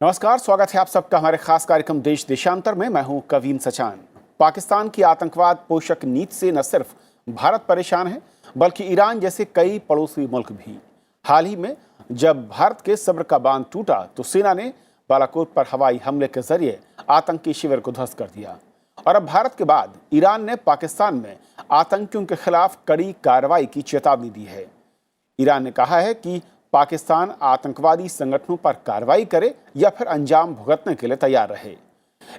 नमस्कार, स्वागत है आप सबका हमारे खास कार्यक्रम देश देशांतर में। मैं हूं कवीन सचान। पाकिस्तान की आतंकवाद पोषक नीति से न सिर्फ भारत परेशान है, बल्कि ईरान जैसे कई पड़ोसी मुल्क भी। हाल ही में जब भारत के सब्र का बांध टूटा तो सेना ने बालाकोट पर हवाई हमले के जरिए आतंकी शिविर को ध्वस्त कर दिया। और अब भारत के बाद ईरान ने पाकिस्तान में आतंकियों के खिलाफ कड़ी कार्रवाई की चेतावनी दी है। ईरान ने कहा है कि पाकिस्तान आतंकवादी संगठनों पर कार्रवाई करे या फिर अंजाम भुगतने के लिए तैयार रहे।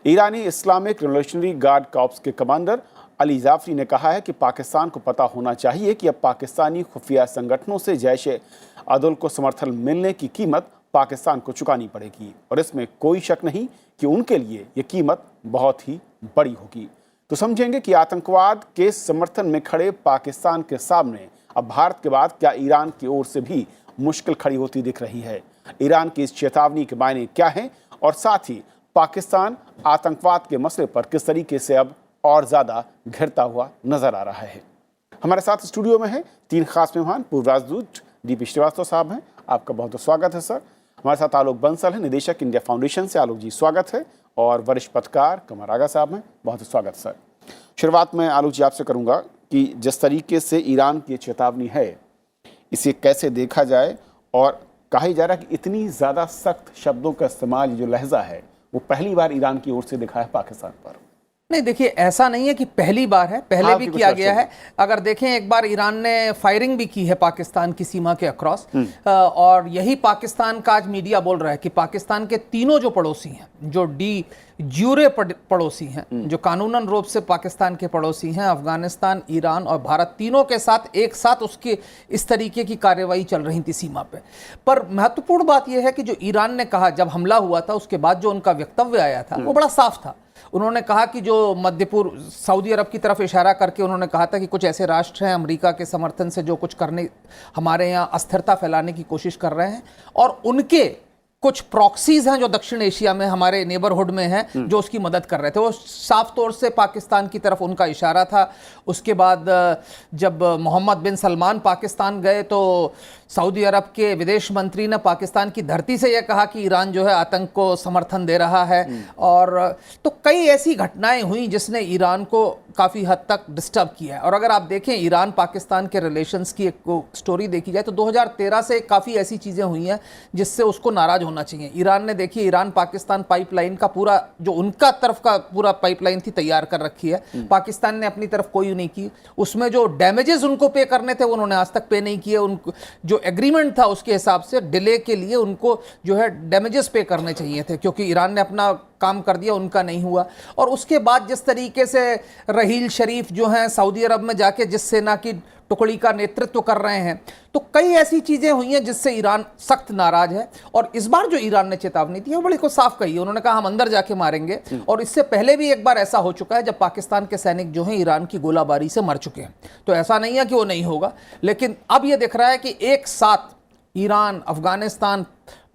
ईरानी इस्लामिक रिवॉल्यूशनरी गार्ड कॉर्प्स के कमांडर अली जाफरी ने कहा है कि पाकिस्तान को पता होना चाहिए कि अब पाकिस्तानी खुफिया संगठनों से जैश-ए-अदल को समर्थन मिलने की कीमत पाकिस्तान को चुकानी पड़ेगी और इसमें कोई शक नहीं कि उनके लिए ये कीमत बहुत ही बड़ी होगी। तो समझेंगे कि आतंकवाद के समर्थन में खड़े पाकिस्तान के सामने अब भारत के बाद क्या ईरान की ओर से भी मुश्किल खड़ी होती दिख रही है। ईरान की इस चेतावनी के मायने क्या हैं और साथ ही पाकिस्तान आतंकवाद के मसले पर किस तरीके से अब और ज्यादा घिरता हुआ नजर आ रहा है। हमारे साथ स्टूडियो में है तीन खास मेहमान। पूर्व राजदूत डीपी श्रीवास्तव साहब हैं, आपका बहुत बहुत स्वागत है सर। हमारे साथ आलोक बंसल है, निदेशक इंडिया फाउंडेशन से। आलोक जी स्वागत है। और वरिष्ठ पत्रकार कमर आगा साहब हैं, बहुत स्वागत सर। शुरुआत में आलोक जी आपसे करूंगा कि जिस तरीके से ईरान की चेतावनी है, इसे कैसे देखा जाए। और कहा जा रहा है कि इतनी ज़्यादा सख्त शब्दों का इस्तेमाल, जो लहजा है, वो पहली बार ईरान की ओर से दिखा है पाकिस्तान पर। नहीं, देखिए, ऐसा नहीं है कि पहली बार है, पहले भी किया गया है। अगर देखें, एक बार ईरान ने फायरिंग भी की है पाकिस्तान की सीमा के अक्रॉस। और यही पाकिस्तान का आज मीडिया बोल रहा है कि पाकिस्तान के तीनों जो पड़ोसी हैं, जो डी ज्यूरे पड़ोसी हैं, जो कानूनन रूप से पाकिस्तान के पड़ोसी हैं, अफगानिस्तान, ईरान और भारत, तीनों के साथ एक साथ उसके इस तरीके की कार्रवाई चल रही थी सीमा पे। पर महत्वपूर्ण बात यह है कि जो ईरान ने कहा जब हमला हुआ था, उसके बाद जो उनका वक्तव्य आया था वो बड़ा साफ था। उन्होंने कहा कि जो मध्य पूर्व, सऊदी अरब की तरफ इशारा करके उन्होंने कहा था कि कुछ ऐसे राष्ट्र हैं अमेरिका के समर्थन से जो कुछ करने, हमारे यहाँ अस्थिरता फैलाने की कोशिश कर रहे हैं, और उनके कुछ प्रॉक्सीज हैं जो दक्षिण एशिया में हमारे नेबरहुड में हैं जो उसकी मदद कर रहे थे। वो साफ तौर से पाकिस्तान की तरफ उनका इशारा था। उसके बाद जब मोहम्मद बिन सलमान पाकिस्तान गए तो सऊदी अरब के विदेश मंत्री ने पाकिस्तान की धरती से यह कहा कि ईरान जो है आतंक को समर्थन दे रहा है। और तो कई ऐसी घटनाएं हुई जिसने ईरान को काफ़ी हद तक डिस्टर्ब किया है। और अगर आप देखें ईरान पाकिस्तान के रिलेशंस की एक स्टोरी देखी जाए तो 2013 से काफ़ी ऐसी चीज़ें हुई हैं जिससे उसको नाराज़ होना चाहिए। ईरान ने, देखिए, ईरान पाकिस्तान पाइपलाइन का पूरा, जो उनका तरफ का पूरा पाइपलाइन थी, तैयार कर रखी है। पाकिस्तान ने अपनी तरफ कोई नहीं की। उसमें जो डैमेजेस उनको पे करने थे उन्होंने आज तक पे नहीं किए। उनको जो एग्रीमेंट था उसके हिसाब से डिले के लिए उनको जो है डैमेजेस पे करने चाहिए थे, क्योंकि ईरान ने अपना काम कर दिया, उनका नहीं हुआ। और उसके बाद जिस तरीके से रहील शरीफ जो हैं सऊदी अरब में जाके जिस सेना की टुकड़ी का नेतृत्व कर रहे हैं, तो कई ऐसी चीजें हुई हैं जिससे ईरान सख्त नाराज है। और इस बार जो ईरान ने चेतावनी दी है वो बड़ी को साफ कही है। उन्होंने कहा हम अंदर जाके मारेंगे। और इससे पहले भी एक बार ऐसा हो चुका है जब पाकिस्तान के सैनिक जो हैं ईरान की गोलाबारी से मर चुके हैं। तो ऐसा नहीं है कि वो नहीं होगा, लेकिन अब ये दिख रहा है कि एक साथ ईरान, अफगानिस्तान,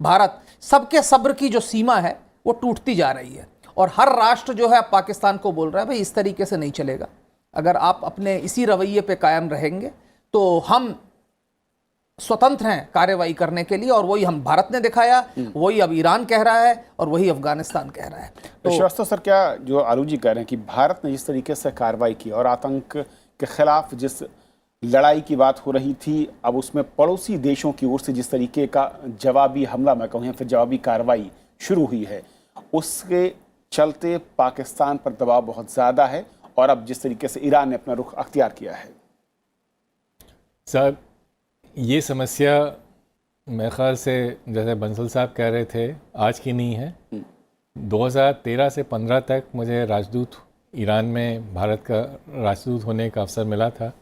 भारत, सबके सब्र की जो सीमा है वो टूटती जा रही है। और हर राष्ट्र जो है पाकिस्तान को बोल रहा है भाई इस तरीके से नहीं चलेगा। अगर आप अपने इसी रवैये पे कायम रहेंगे तो हम स्वतंत्र हैं कार्रवाई करने के लिए। और वही हम, भारत ने दिखाया, वही अब ईरान कह रहा है और वही अफगानिस्तान कह रहा है। तो श्रीवास्तव सर, क्या जो आलोक जी कह रहे हैं कि भारत ने जिस तरीके से कार्रवाई की और आतंक के खिलाफ जिस लड़ाई की बात हो रही थी, अब उसमें पड़ोसी देशों की ओर से जिस तरीके का जवाबी हमला, मैं कहूँ, या फिर जवाबी कार्रवाई शुरू हुई है, उसके चलते पाकिस्तान पर दबाव बहुत ज़्यादा है। और अब जिस तरीके से ईरान ने अपना रुख अख्तियार किया है, साहब, ये समस्या मेरे ख्याल से जैसे बंसल साहब कह रहे थे आज की नहीं है। 2013 से 15 तक मुझे राजदूत ईरान में, भारत का राजदूत होने का अवसर मिला था।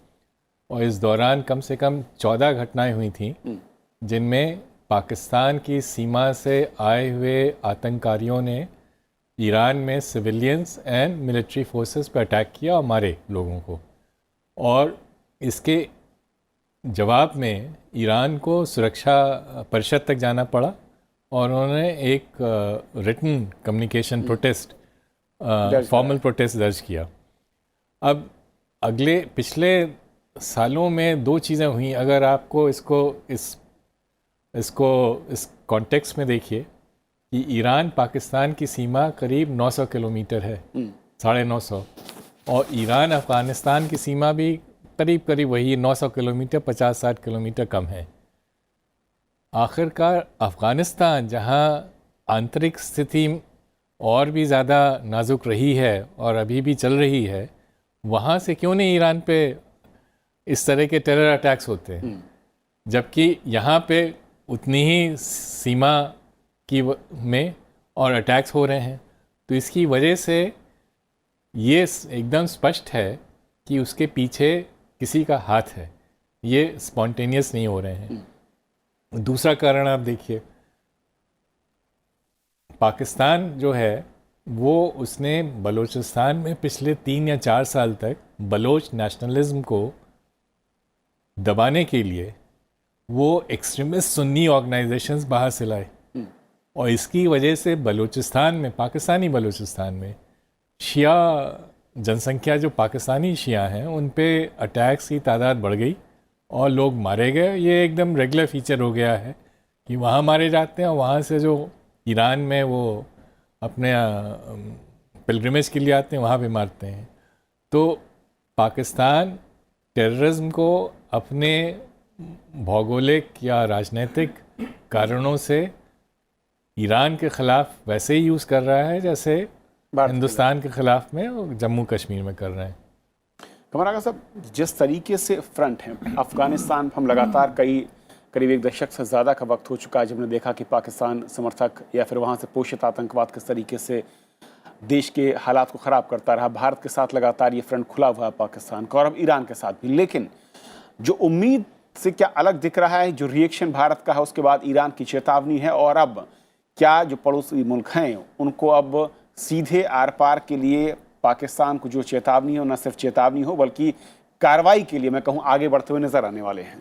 और इस दौरान कम से कम 14 घटनाएं हुई थी जिनमें पाकिस्तान की सीमा से आए हुए आतंककारियों ने ईरान में सिविलियंस एंड मिलिट्री फोर्सेस पर अटैक किया और मारे लोगों को। और इसके जवाब में ईरान को सुरक्षा परिषद तक जाना पड़ा और उन्होंने एक written communication protest, formal protest दर्ज किया। अब पिछले सालों में दो चीज़ें हुई। अगर आपको इसको इस कॉन्टेक्स्ट में देखिए कि ईरान पाकिस्तान की सीमा करीब 900 किलोमीटर है, 950, और ईरान अफ़गानिस्तान की सीमा भी करीब करीब वही 900 किलोमीटर, 50-60 किलोमीटर कम है। आखिरकार अफ़गानिस्तान जहां आंतरिक स्थिति और भी ज़्यादा नाजुक रही है और अभी भी चल रही है, वहाँ से क्यों नहीं ईरान पे इस तरह के टेरर अटैक्स होते हैं, जबकि यहाँ पे उतनी ही सीमा की में और अटैक्स हो रहे हैं। तो इसकी वजह से ये एकदम स्पष्ट है कि उसके पीछे किसी का हाथ है, ये स्पॉन्टेनियस नहीं हो रहे हैं। दूसरा कारण आप देखिए, पाकिस्तान जो है वो उसने बलूचिस्तान में पिछले 3 या 4 साल तक बलोच नेशनलिज्म को दबाने के लिए वो एक्सट्रीमिस्ट सुन्नी ऑर्गेनाइजेशंस बाहर से लाए, और इसकी वजह से बलूचिस्तान में, पाकिस्तानी बलूचिस्तान में शिया जनसंख्या, जो पाकिस्तानी शिया हैं, उन पे अटैक्स की तादाद बढ़ गई और लोग मारे गए। ये एकदम रेगुलर फीचर हो गया है कि वहाँ मारे जाते हैं और वहाँ से जो ईरान में वो अपने पिलग्रिमेज के लिए आते हैं वहाँ पे मारते हैं। तो पाकिस्तान टेररिज्म को अपने भौगोलिक या राजनीतिक कारणों से ईरान के ख़िलाफ़ वैसे ही यूज़ कर रहा है जैसे हिंदुस्तान के ख़िलाफ़ में और जम्मू कश्मीर में कर रहे हैं। कमर आगा साहब, जिस तरीके से फ्रंट हैं अफ़गानिस्तान, हम लगातार करीब 1 दशक से ज़्यादा का वक्त हो चुका है जब हमने देखा कि पाकिस्तान समर्थक या फिर वहाँ से पोषित आतंकवाद किस तरीके से देश के हालात को ख़राब करता रहा। भारत के साथ लगातार ये फ्रंट खुला हुआ है पाकिस्तान का, और अब ईरान के साथ भी। लेकिन जो उम्मीद से क्या अलग दिख रहा है, जो रिएक्शन भारत का है, उसके बाद ईरान की चेतावनी है, और अब क्या जो पड़ोसी मुल्क हैं उनको अब सीधे आर पार के लिए पाकिस्तान को जो चेतावनी हो, न सिर्फ चेतावनी हो बल्कि कार्रवाई के लिए मैं कहूँ आगे बढ़ते हुए नजर आने वाले हैं?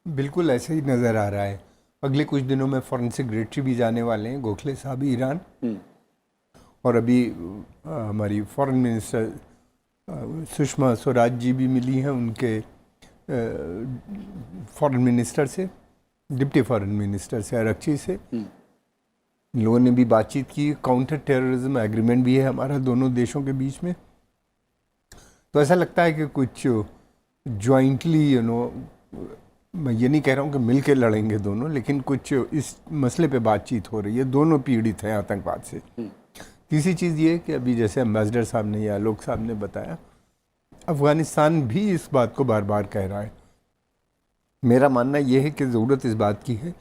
बिल्कुल ऐसे ही नज़र आ रहा है। अगले कुछ दिनों में फॉरेन सेक्रेटरी भी जाने वाले हैं, गोखले साहब ईरान, और अभी हमारी फॉरेन मिनिस्टर सुषमा स्वराज जी भी मिली हैं उनके फॉरेन मिनिस्टर से, डिप्टी फॉरेन मिनिस्टर से, आरकची से। लोगों ने भी बातचीत की। काउंटर टेररिज्म एग्रीमेंट भी है हमारा दोनों देशों के बीच में। तो ऐसा लगता है कि कुछ जॉइंटली मैं ये नहीं कह रहा हूँ कि मिल के लड़ेंगे दोनों, लेकिन कुछ इस मसले पे बातचीत हो रही है। दोनों पीड़ित हैं आतंकवाद से। तीसरी चीज़ ये कि अभी जैसे एम्बेसडर साहब ने या आलोक साहब ने बताया, अफ़गानिस्तान भी इस बात को बार बार कह रहा है। मेरा मानना यह है कि ज़रूरत इस बात की है,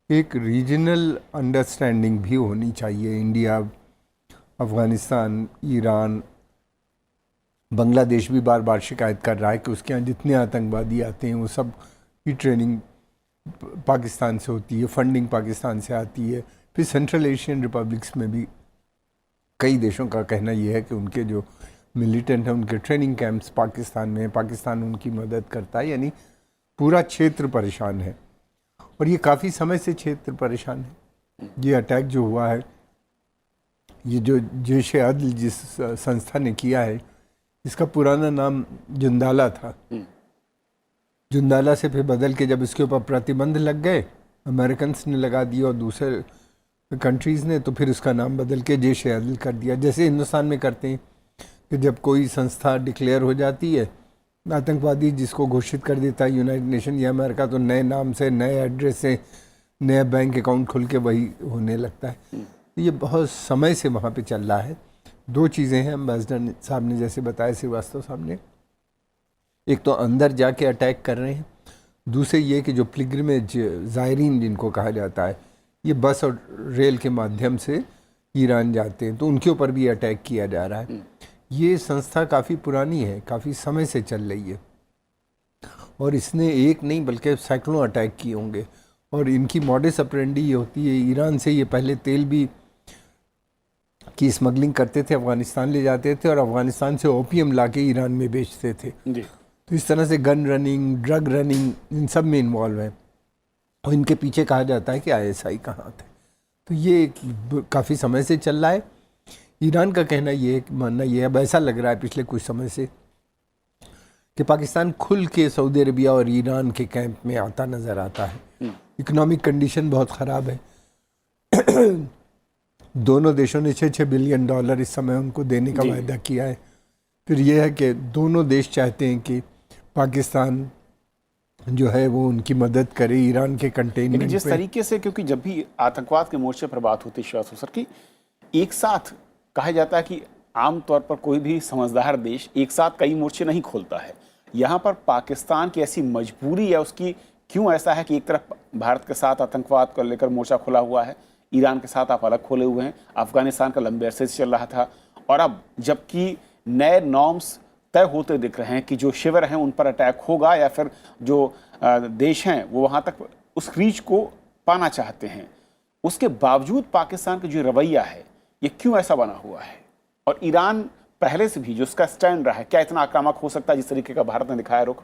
एक रीजनल अंडरस्टैंडिंग भी होनी चाहिए। इंडिया, अफ़गानिस्तान, ईरान, बांग्लादेश भी बार बार शिकायत कर रहा है कि उसके यहाँ जितने आतंकवादी आते हैं वो सब की ट्रेनिंग पाकिस्तान से होती है, फंडिंग पाकिस्तान से आती है। फिर सेंट्रल एशियन रिपब्लिक्स में भी कई देशों का कहना यह है कि उनके जो मिलिटेंट हैं उनके ट्रेनिंग कैंप्स पाकिस्तान में हैं, पाकिस्तान उनकी मदद करता है। यानी पूरा क्षेत्र परेशान है, और ये काफ़ी समय से क्षेत्र परेशान है। ये अटैक जो हुआ है, ये जो जैश-ए-अदल जिस संस्था ने किया है, इसका पुराना नाम जुंदाला था। जुंदाला से फिर बदल के जब इसके ऊपर प्रतिबंध लग गए, अमेरिकन ने लगा दिया और दूसरे कंट्रीज़ ने, तो फिर उसका नाम बदल के जैश-ए-अदल कर दिया। जैसे हिंदुस्तान में करते हैं कि जब कोई संस्था डिक्लेयर हो जाती है आतंकवादी, जिसको घोषित कर देता है यूनाइटेड नेशन या अमेरिका, तो नए नाम से, नए एड्रेस से, नया बैंक अकाउंट खुल के वही होने लगता है। तो ये बहुत समय से वहाँ पे चल रहा है। 2 चीज़ें हैं एम्बेसडर साहब ने जैसे बताया, श्रीवास्तव साहब ने, एक तो अंदर जाके अटैक कर रहे हैं, दूसरे ये कि जो पिलग्रिमेज ज़ायरीन जिनको कहा जाता है, ये बस और रेल के माध्यम से ईरान जाते हैं, तो उनके ऊपर भी अटैक किया जा रहा है। ये संस्था काफ़ी पुरानी है, काफ़ी समय से चल रही है, और इसने एक नहीं बल्कि सैकड़ों अटैक किए होंगे। और इनकी मॉडस ऑपरेंडी ये होती है, ईरान से ये पहले तेल भी की स्मगलिंग करते थे, अफ़गानिस्तान ले जाते थे, और अफ़गानिस्तान से ओपीएम ला के ईरान में बेचते थे जी। तो इस तरह से गन रनिंग, ड्रग रनिंग, इन सब में इन्वॉल्व है, और इनके पीछे कहा जाता है कि ISI का हाथ है। तो ये काफ़ी समय से चल रहा है। ईरान का कहना ये है, मानना ये है, अब ऐसा लग रहा है पिछले कुछ समय से कि पाकिस्तान खुल के सऊदी अरबिया और ईरान के कैंप में आता नज़र आता है। इकोनॉमिक कंडीशन बहुत ख़राब है। दोनों देशों ने $6 बिलियन इस समय उनको देने का जी। वायदा किया है। फिर यह है कि दोनों देश चाहते हैं कि पाकिस्तान जो है वो उनकी मदद करे ईरान के लेकिन कंटेनमेंट जिस पे। तरीके से, क्योंकि जब भी आतंकवाद के मोर्चे पर बात होती है श्रीवास्तव सर की, एक साथ कहा जाता है कि आमतौर पर कोई भी समझदार देश एक साथ कई मोर्चे नहीं खोलता है। यहाँ पर पाकिस्तान की ऐसी मजबूरी है उसकी, क्यों ऐसा है कि एक तरफ भारत के साथ आतंकवाद को लेकर मोर्चा खुला हुआ है, ईरान के साथ आप अलग खोले हुए हैं, अफगानिस्तान का लंबे अरसे से चल रहा था, और अब जबकि नए नॉर्म्स तय होते दिख रहे हैं कि जो शिविर हैं उन पर अटैक होगा या फिर जो देश हैं वो वहाँ तक उस रीच को पाना चाहते हैं, उसके बावजूद पाकिस्तान का जो रवैया है ये क्यों ऐसा बना हुआ है? और ईरान पहले से भी जो उसका स्टैंड रहा है, क्या इतना आक्रामक हो सकता है जिस तरीके का भारत ने दिखाया रुख?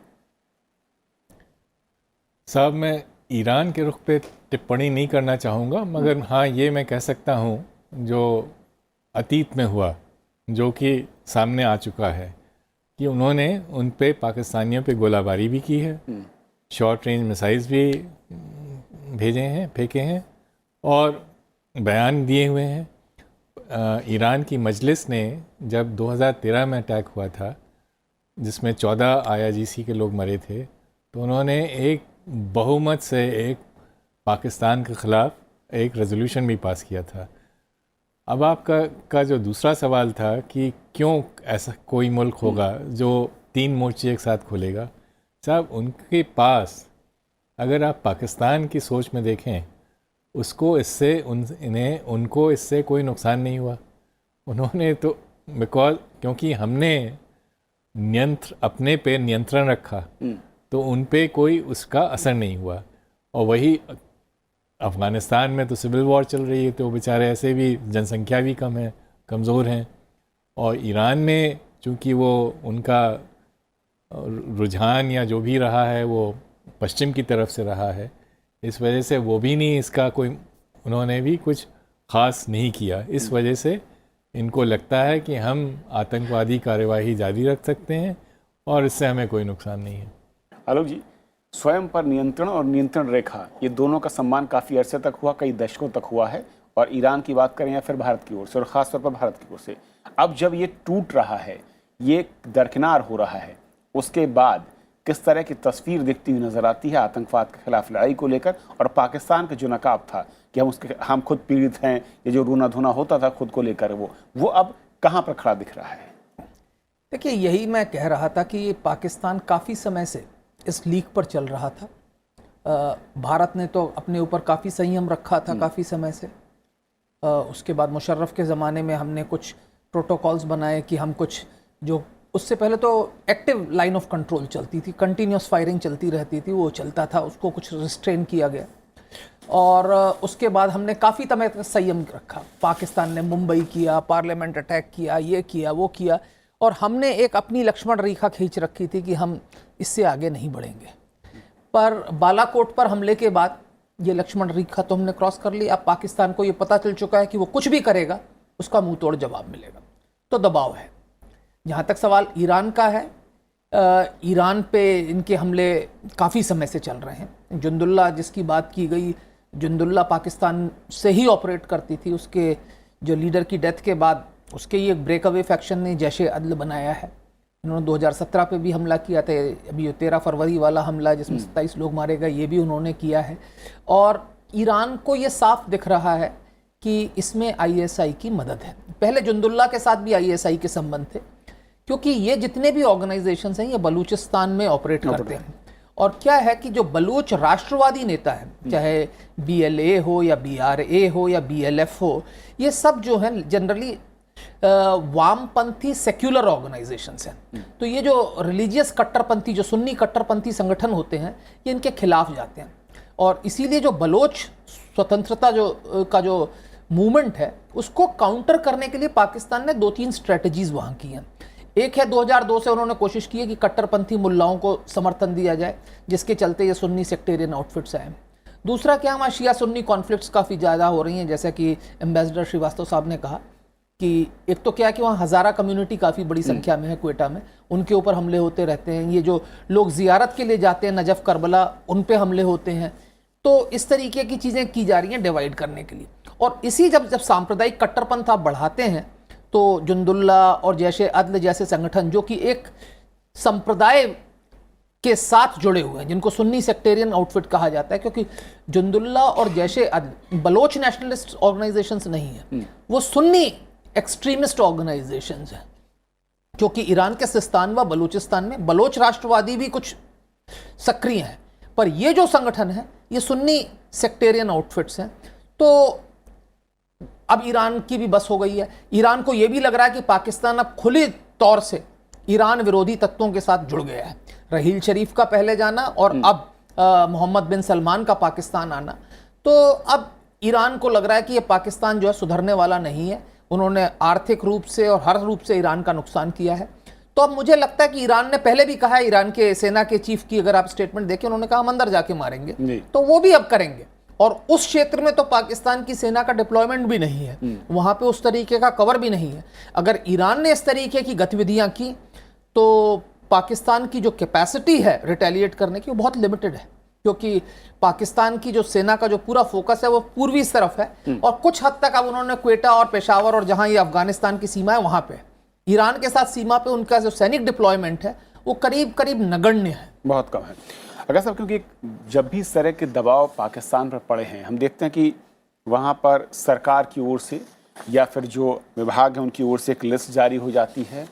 साहब, मैं ईरान के रुख पे टिप्पणी नहीं करना चाहूँगा, मगर हाँ ये मैं कह सकता हूँ जो अतीत में हुआ, जो कि सामने आ चुका है, कि उन्होंने उन पे पाकिस्तानियों पे गोलाबारी भी की है, शॉर्ट रेंज मिसाइल्स भी भेजे हैं, फेंके हैं और बयान दिए हुए हैं। ईरान की मजलिस ने जब 2013 में अटैक हुआ था जिसमें 14 IRGC के लोग मरे थे, तो उन्होंने एक बहुमत से एक पाकिस्तान के ख़िलाफ़ एक रेजोल्यूशन भी पास किया था। अब आपका जो दूसरा सवाल था कि क्यों ऐसा कोई मुल्क होगा जो 3 मोर्चे एक साथ खोलेगा, साहब उनके पास अगर आप पाकिस्तान की सोच में देखें, उसको इससे उनको इससे कोई नुकसान नहीं हुआ। उन्होंने तो क्योंकि हमने अपने पे नियंत्रण रखा, तो उन पे कोई उसका असर नहीं हुआ। और वही अफ़गानिस्तान में तो सिविल वॉर चल रही है, तो बेचारे ऐसे भी जनसंख्या भी कम है, कमज़ोर हैं। और ईरान में चूँकि वो उनका रुझान या जो भी रहा है वो पश्चिम की तरफ से रहा है, इस वजह से वो भी नहीं इसका कोई, उन्होंने भी कुछ ख़ास नहीं किया। इस वजह से इनको लगता है कि हम आतंकवादी कार्यवाही जारी रख सकते हैं और इससे हमें कोई नुकसान नहीं है। आलोक जी, स्वयं पर नियंत्रण और नियंत्रण रेखा, ये दोनों का सम्मान काफ़ी अरसे तक हुआ, कई दशकों तक हुआ है, और ईरान की बात करें या फिर भारत की ओर से, और ख़ासतौर पर भारत की ओर से, अब जब ये टूट रहा है, ये दरकिनार हो रहा है, उसके बाद किस तरह की तस्वीर दिखती हुई नज़र आती है आतंकवाद के खिलाफ लड़ाई को लेकर? और पाकिस्तान का जो नकाब था कि हम खुद पीड़ित हैं, ये जो रोना धोना होता था खुद को लेकर, वो अब कहाँ पर खड़ा दिख रहा है? देखिए, यही मैं कह रहा था कि पाकिस्तान काफ़ी समय से इस लीक पर चल रहा था। भारत ने तो अपने ऊपर काफ़ी संयम रखा था काफ़ी समय से। उसके बाद मुशर्रफ के ज़माने में हमने कुछ प्रोटोकॉल्स बनाए कि हम कुछ, जो उससे पहले तो एक्टिव लाइन ऑफ कंट्रोल चलती थी, कंटिन्यूस फायरिंग चलती रहती थी, वो चलता था, उसको कुछ रिस्ट्रेन किया गया। और उसके बाद हमने काफ़ी समय तक संयम रखा। पाकिस्तान ने मुंबई किया, पार्लियामेंट अटैक किया, ये किया, वो किया, और हमने एक अपनी लक्ष्मण रेखा खींच रखी थी कि हम इससे आगे नहीं बढ़ेंगे। पर बालाकोट पर हमले के बाद ये लक्ष्मण रेखा तो हमने क्रॉस कर ली। अब पाकिस्तान को ये पता चल चुका है कि वो कुछ भी करेगा उसका मुंह तोड़ जवाब मिलेगा, तो दबाव है। जहाँ तक सवाल ईरान का है, ईरान पे इनके हमले काफ़ी समय से चल रहे हैं। जुंदुल्ला जिसकी बात की गई, जुंदुल्ला पाकिस्तान से ही ऑपरेट करती थी। उसके जो लीडर की डेथ के बाद उसके ही एक ब्रेक अवे फैक्शन ने जैशे अदल बनाया है। उन्होंने 2017 पे भी हमला किया था। अभी 13 फरवरी वाला हमला जिसमें 27 लोग मारे गए, ये भी उन्होंने किया है। और ईरान को ये साफ दिख रहा है कि इसमें ISI की मदद है। पहले जुंदुल्ला के साथ भी ISI के संबंध थे, क्योंकि ये जितने भी ऑर्गेनाइजेशंस हैं ये बलूचिस्तान में ऑपरेट करते हैं। और क्या है कि जो बलूच राष्ट्रवादी नेता है, चाहे BLA हो या BRA हो या BLF हो, ये सब जो है जनरली वामपंथी सेक्युलर ऑर्गेनाइजेशंस हैं। तो ये जो रिलीजियस कट्टरपंथी, जो सुन्नी कट्टरपंथी संगठन होते हैं, ये इनके खिलाफ जाते हैं। और इसीलिए जो बलोच स्वतंत्रता जो मूवमेंट है, उसको काउंटर करने के लिए पाकिस्तान ने 2-3 स्ट्रेटजीज वहाँ की हैं। एक है 2002 से उन्होंने कोशिश की है कि कट्टरपंथी मुल्लाओं को समर्थन दिया जाए, जिसके चलते ये सुन्नी सेक्टेरियन आउटफिट्स आए। दूसरा क्या, वहाँ शिया सुन्नी कॉन्फ्लिक्ट्स काफ़ी ज़्यादा हो रही हैं, जैसा कि एम्बेसडर श्रीवास्तव साहब ने कहा कि एक तो क्या है कि वहाँ हज़ारा कम्युनिटी काफ़ी बड़ी संख्या में है क्वेटा में, उनके ऊपर हमले होते रहते हैं। ये जो लोग ज़ियारत के लिए जाते हैं नजफ़ करबला, उन पे हमले होते हैं। तो इस तरीके की चीज़ें की जा रही हैं डिवाइड करने के लिए। और इसी जब सांप्रदायिक कट्टरपंथ आप बढ़ाते हैं तो जुंदुल्ला और जैशे अदल जैसे संगठन जो कि एक संप्रदाय के साथ जुड़े हुए हैं, जिनको सुन्नी सेक्टेरियन आउटफिट कहा जाता है, क्योंकि जुंदुल्ला और जैशे अदल बलोच नेशनलिस्ट ऑर्गेनाइजेशंस नहीं है, वो सुन्नी एक्सट्रीमिस्ट ऑर्गेनाइजेशंस हैं, क्योंकि ईरान के सिस्तान व बलूचिस्तान में बलोच राष्ट्रवादी भी कुछ सक्रिय हैं, पर ये जो संगठन है ये सुन्नी सेक्टेरियन आउटफिट्स हैं। तो अब ईरान की भी बस हो गई है। ईरान को यह भी लग रहा है कि पाकिस्तान अब खुले तौर से ईरान विरोधी तत्वों के साथ जुड़ गया है। रहील शरीफ का पहले जाना और अब मोहम्मद बिन सलमान का पाकिस्तान आना, तो अब ईरान को लग रहा है कि ये पाकिस्तान जो है सुधरने वाला नहीं है। उन्होंने आर्थिक रूप से और हर रूप से ईरान का नुकसान किया है। तो अब मुझे लगता है कि ईरान ने पहले भी कहा है, ईरान के सेना के चीफ की अगर आप स्टेटमेंट देखें, उन्होंने कहा हम अंदर जाके मारेंगे, तो वो भी अब करेंगे। और उस क्षेत्र में तो पाकिस्तान की सेना का डिप्लॉयमेंट भी नहीं है, वहां पे उस तरीके का कवर भी नहीं है। अगर ईरान ने इस तरीके की गतिविधियां की तो पाकिस्तान की जो कैपेसिटी है रिटेलिएट करने की वो बहुत लिमिटेड है, क्योंकि पाकिस्तान की जो सेना का जो पूरा फोकस है वो पूर्वी तरफ है, और कुछ हद तक अब उन्होंने क्वेटा और पेशावर और जहां ये अफगानिस्तान की सीमा है वहां पे, ईरान के साथ सीमा पे उनका जो सैनिक डिप्लॉयमेंट है वो करीब करीब नगण्य है, बहुत कम है। अगर साहब, क्योंकि जब भी इस तरह के दबाव पाकिस्तान पर पड़े हैं, हम देखते हैं कि वहाँ पर सरकार की ओर से या फिर जो विभाग है उनकी ओर से एक लिस्ट जारी हो जाती है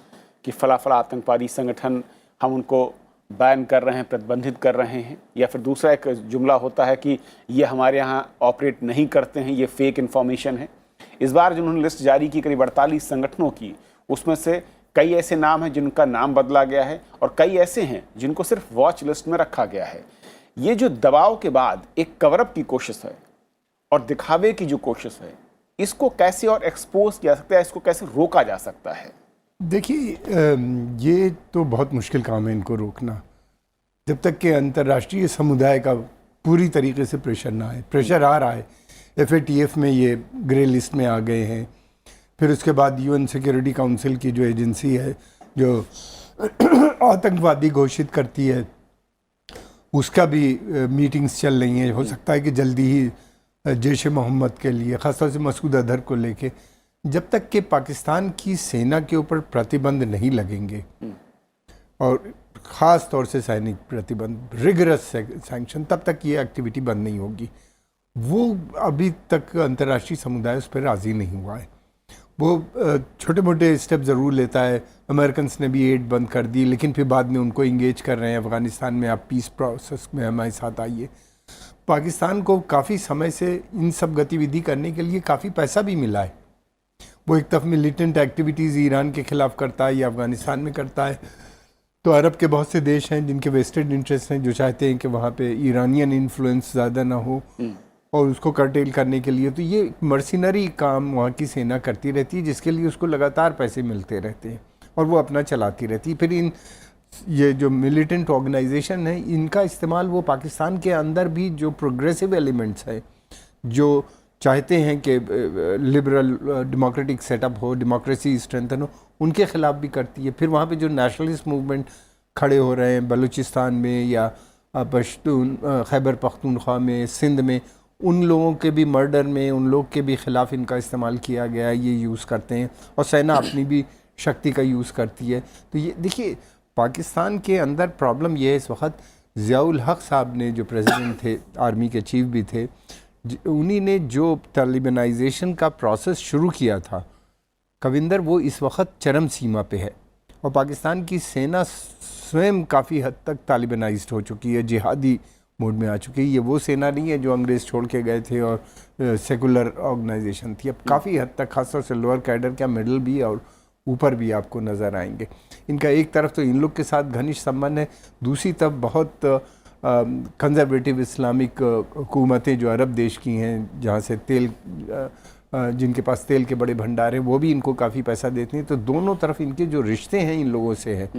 कि फला फला आतंकवादी संगठन हम उनको बैन कर रहे हैं, प्रतिबंधित कर रहे हैं, या फिर दूसरा एक जुमला होता है कि ये हमारे यहाँ ऑपरेट नहीं करते हैं, ये फेक इन्फॉर्मेशन है। इस बार जिन्होंने लिस्ट जारी की करीब 48 संगठनों की, उसमें से कई ऐसे नाम हैं जिनका नाम बदला गया है और कई ऐसे हैं जिनको सिर्फ वॉच लिस्ट में रखा गया है। ये जो दबाव के बाद एक कवरअप की कोशिश है और दिखावे की जो कोशिश है, इसको कैसे और एक्सपोज किया सकता है, इसको कैसे रोका जा सकता है? देखिए, ये तो बहुत मुश्किल काम है इनको रोकना, जब तक कि अंतर्राष्ट्रीय समुदाय का पूरी तरीके से प्रेशर ना आए। प्रेशर आ रहा है, FATF में ये ग्रे लिस्ट में आ गए हैं, फिर उसके बाद UN सिक्योरिटी काउंसिल की जो एजेंसी है जो आतंकवादी घोषित करती है, उसका भी मीटिंग्स चल रही हैं। हो सकता है कि जल्दी ही जैश मोहम्मद के लिए, ख़ासतौर से मसूद अजहर को लेके, जब तक कि पाकिस्तान की सेना के ऊपर प्रतिबंध नहीं लगेंगे, और ख़ास तौर से सैनिक प्रतिबंध, रिगरस सैंक्शन, तब तक ये एक्टिविटी बंद नहीं होगी। वो अभी तक अंतर्राष्ट्रीय समुदाय उस पर राज़ी नहीं हुआ है। वो छोटे मोटे स्टेप ज़रूर लेता है। अमेरिकन ने भी एड बंद कर दी, लेकिन फिर बाद में उनको इंगेज कर रहे हैं अफ़गानिस्तान में, आप पीस प्रोसेस में हमारे साथ आइए। पाकिस्तान को काफ़ी समय से इन सब गतिविधि करने के लिए काफ़ी पैसा भी मिला है। वो एक तरफ मिलिटेंट एक्टिविटीज़ ईरान के ख़िलाफ़ करता है या अफ़गानिस्तान में करता है, तो अरब के बहुत से देश हैं जिनके वेस्टेड इंटरेस्ट हैं, जो चाहते हैं कि वहाँ पे ईरानियन इन्फ्लुएंस ज़्यादा ना हो, और उसको कर्टेल करने के लिए तो ये मर्सिनरी काम वहाँ की सेना करती रहती है, जिसके लिए उसको लगातार पैसे मिलते रहते हैं और वो अपना चलाती रहती है। फिर ये जो मिलिटेंट ऑर्गेनाइजेशन है, इनका इस्तेमाल वो पाकिस्तान के अंदर भी जो प्रोग्रेसिव एलिमेंट्स हैं, जो चाहते हैं कि लिबरल डेमोक्रेटिक सेटअप हो, डेमोक्रेसी स्ट्रेंथन हो, उनके ख़िलाफ़ भी करती है। फिर वहाँ पे जो नेशनलिस्ट मूवमेंट खड़े हो रहे हैं बलूचिस्तान में या पश्तून खैबर पख्तूनख्वा में, सिंध में, उन लोगों के भी मर्डर में, उन लोग के भी ख़िलाफ़ इनका इस्तेमाल किया गया है, ये यूज़ करते हैं। और सेना अपनी भी शक्ति का यूज़ करती है। तो ये देखिए, पाकिस्तान के अंदर प्रॉब्लम ये है इस वक्त, ज़ियाउल हक साहब ने जो प्रेसिडेंट थे, आर्मी के चीफ भी थे, उन्हीं ने जो तालिबानाइजेशन का प्रोसेस शुरू किया था कविंदर, वो इस वक्त चरम सीमा पे है। और पाकिस्तान की सेना स्वयं काफ़ी हद तक तालिबानाइज्ड हो चुकी है, जिहादी मोड में आ चुकी है। ये वो सेना नहीं है जो अंग्रेज़ छोड़ के गए थे और सेकुलर ऑर्गेनाइजेशन थी। अब काफ़ी हद तक खासतौर से लोअर कैडर क्या, मिडल भी और ऊपर भी आपको नज़र आएंगे। इनका एक तरफ तो इन लोग के साथ घनिष्ठ संबंध है, दूसरी तरफ बहुत कंजर्वेटिव इस्लामिक हुकूमतें जो अरब देश की हैं, जहाँ से तेल जिनके पास तेल के बड़े भंडार हैं, वो भी इनको काफ़ी पैसा देते हैं। तो दोनों तरफ इनके जो रिश्ते हैं इन लोगों से हैं।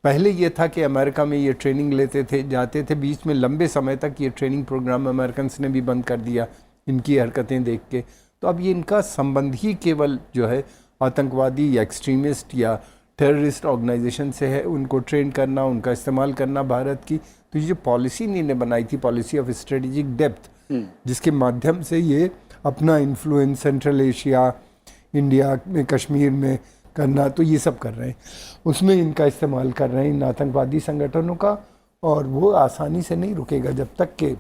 पहले ये था कि अमेरिका में ये ट्रेनिंग लेते थे, जाते थे, बीच में लंबे समय तक ये ट्रेनिंग प्रोग्राम अमेरिकन ने भी बंद कर दिया इनकी हरकतें देख के। तो अब ये इनका संबंध ही केवल जो है आतंकवादी या एक्सट्रीमिस्ट या टेररिस्ट ऑर्गेनाइजेशन से है, उनको ट्रेन करना, उनका इस्तेमाल करना भारत की। तो ये जो पॉलिसी इन्होंने बनाई थी, पॉलिसी ऑफ स्ट्रेटेजिक डेप्थ, जिसके माध्यम से ये अपना इन्फ्लुएंस सेंट्रल एशिया, इंडिया में, कश्मीर में करना, तो ये सब कर रहे हैं, उसमें इनका इस्तेमाल कर रहे हैं इन आतंकवादी संगठनों का। और वो आसानी से नहीं रुकेगा जब तक कि,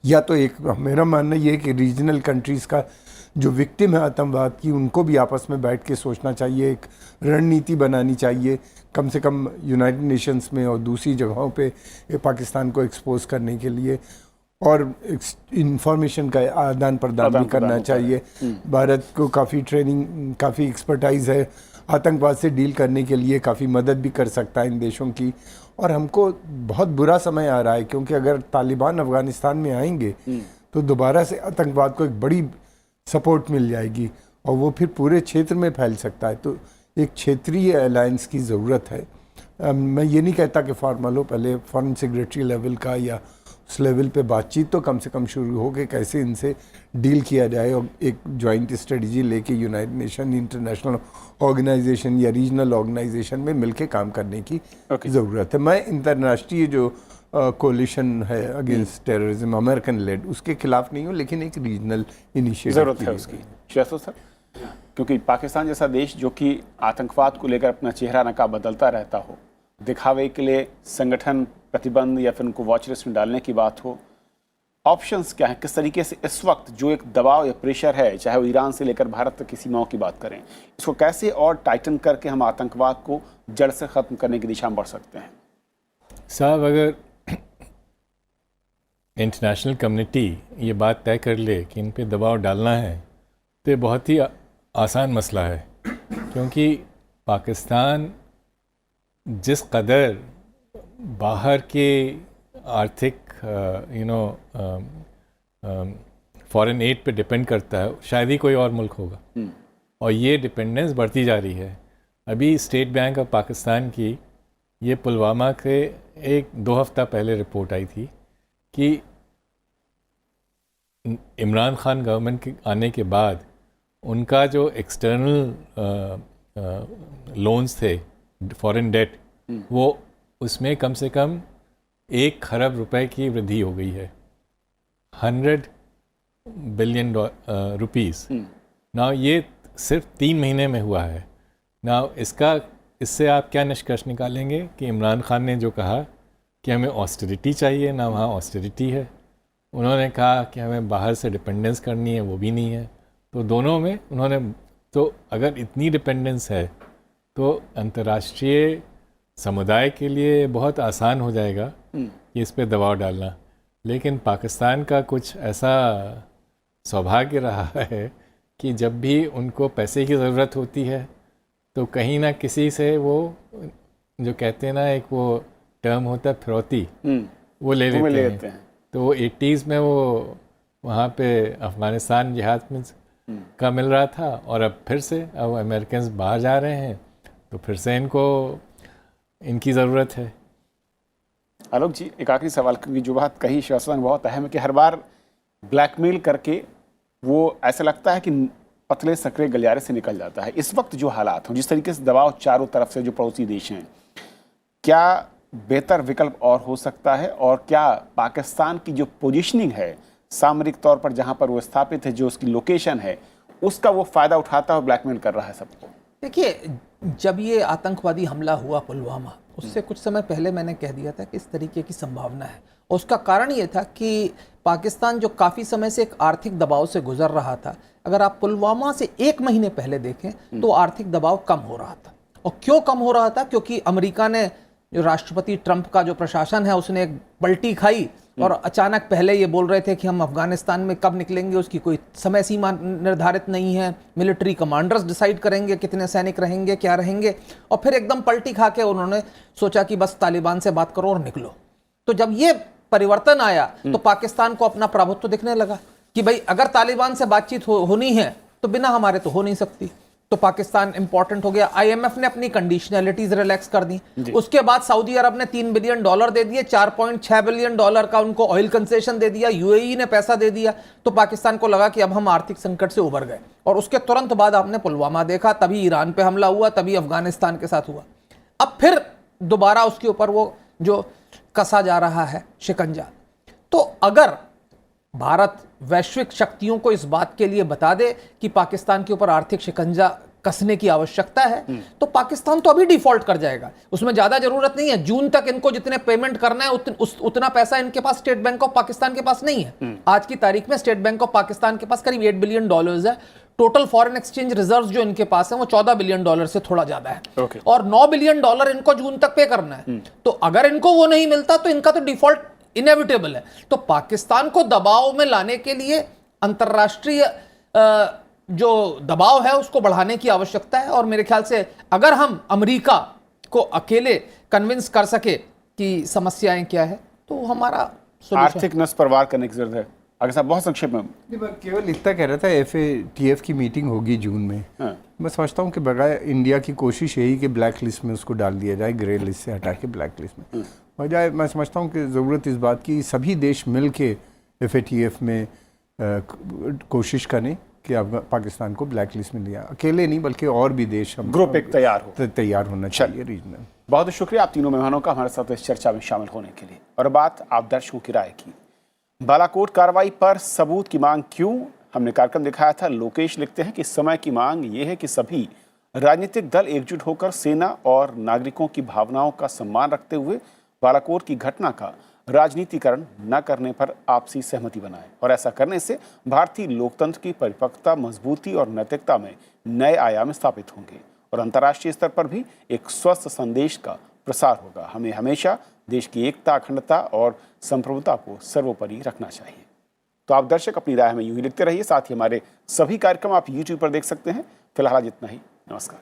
या तो एक मेरा मानना ये है कि रीजनल कंट्रीज़ का जो विक्टिम है आतंकवाद की, उनको भी आपस में बैठ के सोचना चाहिए, एक रणनीति बनानी चाहिए, कम से कम यूनाइटेड नेशंस में और दूसरी जगहों पे पाकिस्तान को एक्सपोज करने के लिए, और इंफॉर्मेशन का आदान प्रदान भी करना चाहिए। भारत को काफ़ी ट्रेनिंग, काफ़ी एक्सपर्टाइज है, आतंकवाद से डील करने के लिए काफ़ी मदद भी कर सकता है इन देशों की। और हमको बहुत बुरा समय आ रहा है, क्योंकि अगर तालिबान अफगानिस्तान में आएंगे तो दोबारा से आतंकवाद को एक बड़ी सपोर्ट मिल जाएगी और वो फिर पूरे क्षेत्र में फैल सकता है। तो एक क्षेत्रीय अलायंस की ज़रूरत है। मैं ये नहीं कहता कि फॉर्मल हो, पहले फॉरेन सेक्रेटरी लेवल का या उस लेवल पे बातचीत तो कम से कम शुरू हो कि कैसे इनसे डील किया जाए, और एक जॉइंट स्ट्रेटजी लेके यूनाइटेड नेशन, इंटरनेशनल ऑर्गेनाइजेशन या रीजनल ऑर्गेनाइजेशन में मिलके काम करने की ज़रूरत है। मैं अंतर्राष्ट्रीय जो कोलिशन है अगेंस्ट टेररिज्म अमेरिकन लेड, उसके खिलाफ नहीं हूँ, लेकिन एक रीजनल इनिशिएटिव ज़रूरत है उसकी। शहसो सर, क्योंकि पाकिस्तान जैसा देश जो कि आतंकवाद को लेकर अपना चेहरा नकाब बदलता रहता हो, दिखावे के लिए संगठन प्रतिबंध या फिर उनको वॉच लिस्ट में डालने की बात हो, ऑप्शंस क्या है, किस तरीके से इस वक्त जो एक दबाव या प्रेशर है, चाहे वो ईरान से लेकर भारत तक की सीमाओं की बात करें, इसको कैसे और टाइटन करके हम आतंकवाद को जड़ से ख़त्म करने की दिशा में बढ़ सकते हैं? साहब, अगर इंटरनेशनल कम्युनिटी ये बात तय कर ले कि इन पे दबाव डालना है, तो ये बहुत ही आसान मसला है, क्योंकि पाकिस्तान जिस कदर बाहर के आर्थिक फॉरेन एड पे डिपेंड करता है, शायद ही कोई और मुल्क होगा, और ये डिपेंडेंस बढ़ती जा रही है। अभी स्टेट बैंक ऑफ पाकिस्तान की ये पुलवामा के 1-2 हफ्ता पहले रिपोर्ट आई थी कि इमरान खान गवर्नमेंट के आने के बाद उनका जो एक्सटर्नल लोन्स थे, फॉरेन डेट, वो उसमें कम से कम 1 खरब रुपए की वृद्धि हो गई है, 100 बिलियन रुपीस। ना ये सिर्फ 3 महीने में हुआ है। ना इससे आप क्या निष्कर्ष निकालेंगे कि इमरान खान ने जो कहा कि हमें ऑस्टेरिटी चाहिए, ना वहाँ ऑस्टेरिटी है। उन्होंने कहा कि हमें बाहर से डिपेंडेंस करनी है, वो भी नहीं है। तो दोनों में उन्होंने, तो अगर इतनी डिपेंडेंस है तो अंतर्राष्ट्रीय समुदाय के लिए बहुत आसान हो जाएगा कि इस पे दबाव डालना। लेकिन पाकिस्तान का कुछ ऐसा सौभाग्य रहा है कि जब भी उनको पैसे की ज़रूरत होती है तो कहीं ना किसी से वो, जो कहते हैं ना, एक वो टर्म होता है फिरौती, वो ले लेते हैं। तो वो 80s में वो वहाँ पे अफ़गानिस्तान जिहाद में का मिल रहा था, और अब फिर से अब अमेरिकन बाहर जा रहे हैं, तो फिर से इनकी ज़रूरत है। आलोक जी, एक आखिरी सवाल, क्योंकि जो बात कही शासन बहुत अहम है कि हर बार ब्लैकमेल करके वो ऐसा लगता है कि पतले सकरे गलियारे से निकल जाता है। इस वक्त जो हालात हों, जिस तरीके से दबाव चारों तरफ से जो पड़ोसी देश हैं, क्या बेहतर विकल्प और हो सकता है? और क्या पाकिस्तान की जो पोजीशनिंग है सामरिक तौर पर, जहां पर वो स्थापित है, जो उसकी लोकेशन है, उसका वो फ़ायदा उठाता है और ब्लैकमेल कर रहा है सबको? देखिए, जब ये आतंकवादी हमला हुआ पुलवामा, उससे कुछ समय पहले मैंने कह दिया था कि इस तरीके की संभावना है। और उसका कारण ये था कि पाकिस्तान जो काफ़ी समय से एक आर्थिक दबाव से गुजर रहा था, अगर आप पुलवामा से 1 महीने पहले देखें तो आर्थिक दबाव कम हो रहा था। और क्यों कम हो रहा था? क्योंकि अमेरिका ने, जो राष्ट्रपति ट्रंप का जो प्रशासन है, उसने एक पलटी खाई और अचानक पहले ये बोल रहे थे कि हम अफगानिस्तान में कब निकलेंगे उसकी कोई समय सीमा निर्धारित नहीं है, मिलिट्री कमांडर्स डिसाइड करेंगे कितने सैनिक रहेंगे, क्या रहेंगे, और फिर एकदम पलटी खा के उन्होंने सोचा कि बस तालिबान से बात करो और निकलो। तो जब ये परिवर्तन आया तो पाकिस्तान को अपना प्रभुत्व दिखने लगा कि भाई अगर तालिबान से बातचीत होनी है तो बिना हमारे तो हो नहीं सकती। तो पाकिस्तान इंपॉर्टेंट हो गया। आईएमएफ ने अपनी कंडीशनैलिटीज रिलैक्स कर दी। उसके बाद सऊदी अरब ने $3 बिलियन दे दिए, $4.6 बिलियन का उनको ऑयल कंसेशन दे दिया, यूएई ने पैसा दे दिया। तो पाकिस्तान को लगा कि अब हम आर्थिक संकट से उबर गए। और उसके तुरंत बाद आपने पुलवामा देखा, तभी ईरान पे हमला हुआ, तभी अफगानिस्तान के साथ हुआ। अब फिर दोबारा उसके ऊपर वो जो कसा जा रहा है शिकंजा। तो अगर भारत वैश्विक शक्तियों को इस बात के लिए बता दे कि पाकिस्तान के ऊपर आर्थिक शिकंजा कसने की आवश्यकता है, तो पाकिस्तान तो अभी डिफॉल्ट कर जाएगा। उसमें ज्यादा जरूरत नहीं है। जून तक इनको जितने पेमेंट करना है उतना पैसा इनके पास स्टेट बैंक ऑफ पाकिस्तान के पास नहीं है। आज की तारीख में स्टेट बैंक ऑफ पाकिस्तान के पास करीब $8 बिलियन है। टोटल फॉरेन एक्सचेंज रिजर्व जो इनके पास है वो $14 बिलियन से थोड़ा ज्यादा है। और $9 बिलियन इनको जून तक पे करना है। तो अगर इनको वो नहीं मिलता तो इनका तो डिफॉल्ट इनएविटेबल है। तो पाकिस्तान को दबाव में लाने के लिए अंतरराष्ट्रीय जो दबाव है उसको बढ़ाने की आवश्यकता है। और मेरे ख्याल से अगर हम अमेरिका को अकेले कन्विंस कर सके कि समस्याएं क्या है तो हमारा आर्थिक नस परवार करने की जरूरत है। अगर साहब बहुत संक्षेप में केवल इतना कह रहा था, FATF की मीटिंग होगी जून में। मैं समझता हूँ कि बगैर इंडिया की कोशिश यही कि ब्लैक लिस्ट में उसको डाल दिया जाए, ग्रे लिस्ट से हटा के ब्लैक लिस्ट में बजाय। मैं समझता हूँ कि ज़रूरत इस बात की सभी देश मिल के FATF में कोशिश करें कि पाकिस्तान को ब्लैक लिस्ट में लिया। अकेले नहीं बल्कि और भी देश हम ग्रुप एक तैयार होना चाहिए रीजनल। बहुत शुक्रिया आप तीनों मेहमानों का हमारे साथ इस चर्चा में शामिल होने के लिए। और बात आप दर्शकों की राय की, बालाकोट कार्रवाई पर सबूत की मांग क्यों, हमने कार्यक्रम दिखाया था। लोकेश लिखते हैं कि समय की मांग ये है कि सभी राजनीतिक दल एकजुट होकर सेना और नागरिकों की भावनाओं का सम्मान रखते हुए बालाकोट की घटना का राजनीतिकरण न करने पर आपसी सहमति बनाए। और ऐसा करने से भारतीय लोकतंत्र की परिपक्वता, मजबूती और नैतिकता में नए आयाम स्थापित होंगे और अंतर्राष्ट्रीय स्तर पर भी एक स्वस्थ संदेश का प्रसार होगा। हमें हमेशा देश की एकता, अखंडता और संप्रभुता को सर्वोपरि रखना चाहिए। तो आप दर्शक अपनी राय हमें यूं ही लिखते रहिए। साथ ही हमारे सभी कार्यक्रम आप YouTube पर देख सकते हैं। फिलहाल इतना ही, नमस्कार।